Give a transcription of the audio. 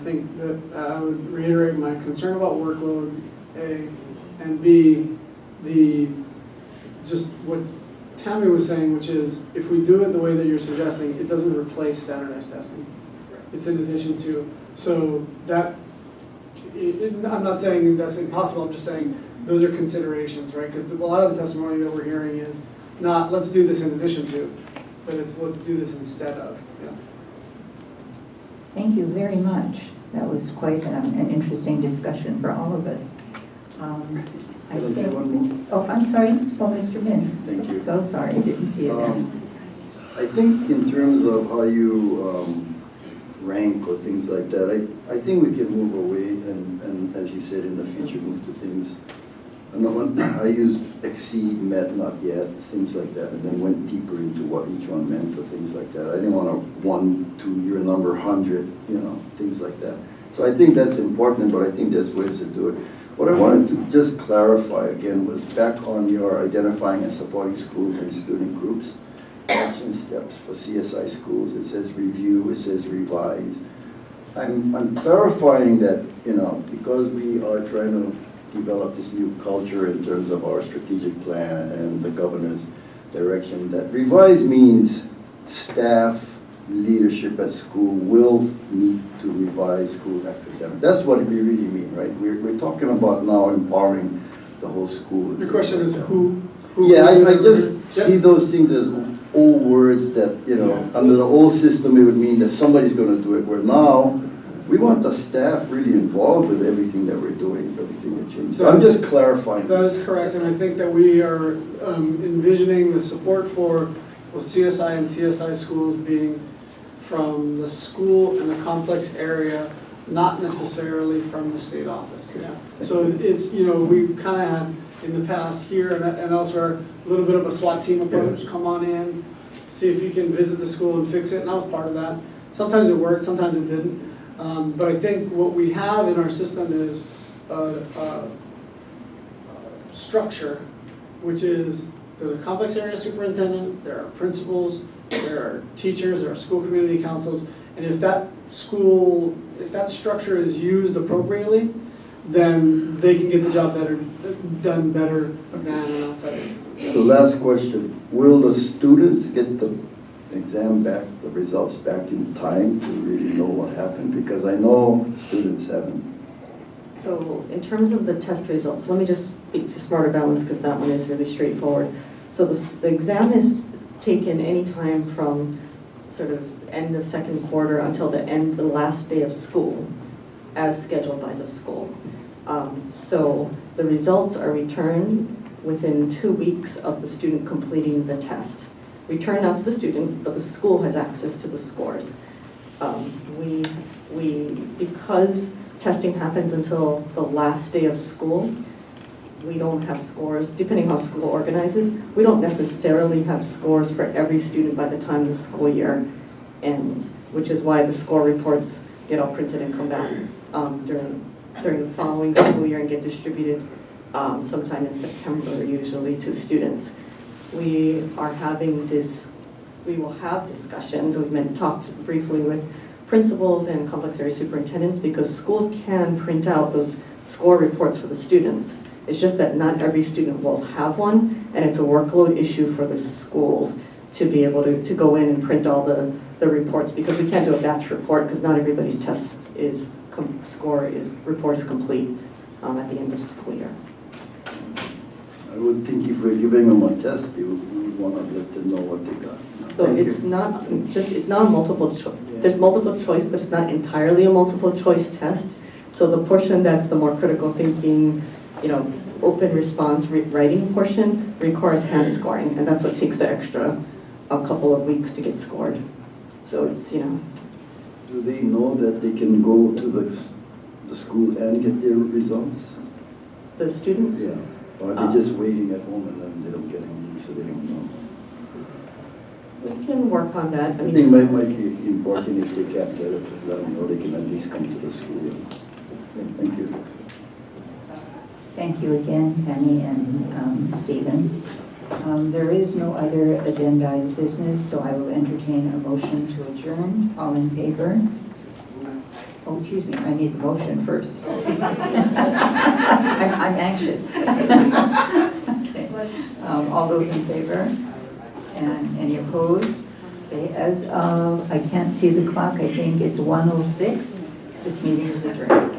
think that I would reiterate my concern about workload, A, and B, just what Tammy was saying, which is if we do it the way that you're suggesting, it doesn't replace standardized testing. It's in addition to. So that, I'm not saying that's impossible, I'm just saying those are considerations, right? Because a lot of the testimony that we're hearing is not let's do this in addition to, but it's let's do this instead of. Yeah. Thank you very much. That was quite an interesting discussion for all of us. I think, one more? oh, I'm sorry. Oh, Mr. Min. Thank you. So sorry, I didn't see his hand. I think in terms of how you rank or things like that, I think we can move away and as you said, in the future, move to things. I used exceed, met, not yet, things like that, and then went deeper into what each one meant or things like that. I didn't want to 1, 2, year number 100, things like that. So I think that's important, but I think there's ways to do it. What I wanted to just clarify again was back on your identifying and supporting schools and student groups, action steps for CSI schools. It says review, it says revise. I'm clarifying that, because we are trying to develop this new culture in terms of our strategic plan and the governor's direction, that revise means staff, leadership at school will need to revise school academics. That's what we really mean, right? We're talking about now empowering the whole school. Your question is who yeah, I just see those things as old words that, under the old system it would mean that somebody's going to do it, where now we want the staff really involved with everything that we're doing, everything that changes. So I'm just clarifying. That is correct, and I think that we are envisioning the support for both CSI and TSI schools being from the school and the complex area, not necessarily from the state office. Yeah. So it's, we kind of had in the past here and elsewhere a little bit of a SWAT team approach. Come on in, see if you can visit the school and fix it, and I was part of that. Sometimes it worked, sometimes it didn't. But I think what we have in our system is a structure, which is there's a complex area superintendent, there are principals, there are teachers, there are school community councils, and if that structure is used appropriately, then they can get the job done better than an outsider. The last question, will the students get the exam back, the results back in time to really know what happened? Because I know students haven't. So in terms of the test results, let me just speak to Smarter Balance because that one is really straightforward. So the exam is taken anytime from sort of end of second quarter until the last day of school as scheduled by the school. So the results are returned within 2 weeks of the student completing the test. Returned out to the student, but the school has access to the scores. Because testing happens until the last day of school, we don't have scores, depending how school organizes, we don't necessarily have scores for every student by the time the school year ends, which is why the score reports get all printed and come back during the following school year and get distributed sometime in September, usually, to students. We will have discussions. We've talked briefly with principals and complex area superintendents because schools can print out those score reports for the students. It's just that not every student will have one, and it's a workload issue for the schools to be able to go in and print all the reports, because we can't do a batch report because not everybody's test report is complete at the end of the school year. I would think if we're giving them a test, we would want to let them know what they got. So it's not a multiple choice. There's multiple choice, but it's not entirely a multiple choice test. So the portion that's the more critical thinking, open response writing portion requires hand scoring, and that's what takes the extra a couple of weeks to get scored. So it's, Do they know that they can go to the school and get their results? The students? Yeah. Or are they just waiting at home and then they don't get anything, so they don't know? We can work on that. I think it might be important if they can't get it, to let them know they can at least come to the school. Thank you. Thank you again, Tammy and Stephen. There is no other agendized business, so I will entertain a motion to adjourn. All in favor? Oh, excuse me, I need the motion first. I'm anxious. Okay. All those in favor? And any opposed? Okay, as of, I can't see the clock, I think it's 1:06. This meeting is adjourned.